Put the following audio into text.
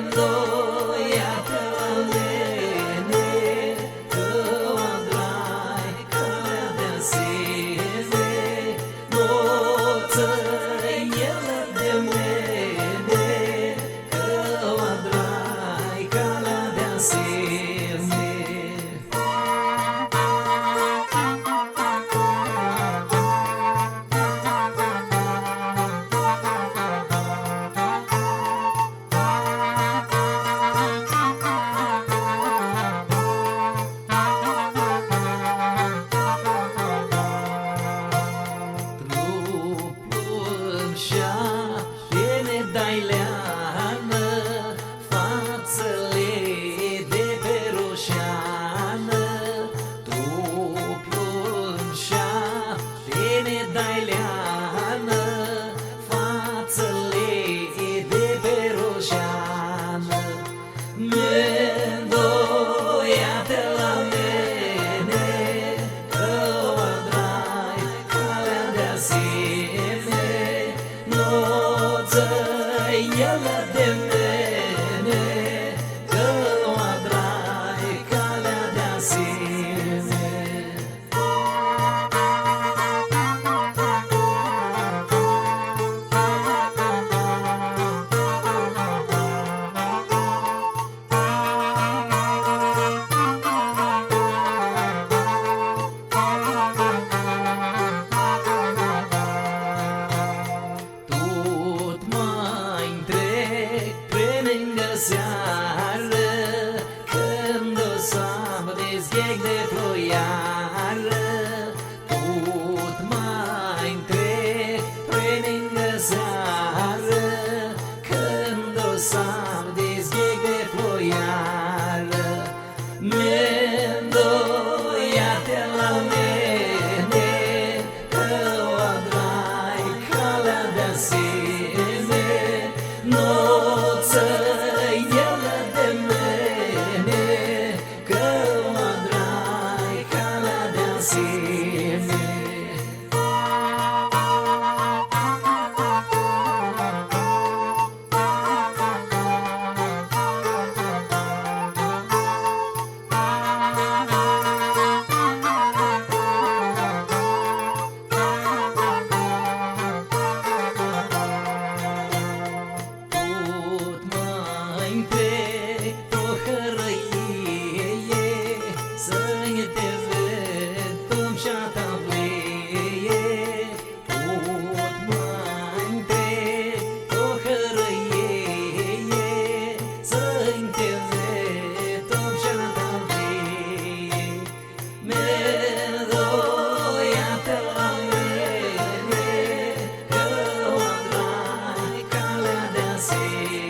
Ne-ndoiată la mine, că o drag calea de sine, noță-ielă de mine, că o drag calea de sine. Dai leană, fațele de pe roșeană, tu plânșea, tine dai leană, fațele de pe roșeană. Ne-ndoiată la mine, că o drag calea de-a sine, noță-ielă de mine, că o drag calea de-a sine. Seară, când o să-mi dezgheg de ploiară, tot mai întrec pe lângă seară, când o să-mi dezgheg de ploiară. Ne-ndoiată la mine, că o drag calea de-a sine, noță-ielă de mine, că o drag calea de-a sine. Să-i te ved pe-mi-și-a tavlie, tot mai întreg o hărăie, să-i te ved pe-mi-și-a tavlie. Ne-ndoiată la mine, că o drag calea de-a sine.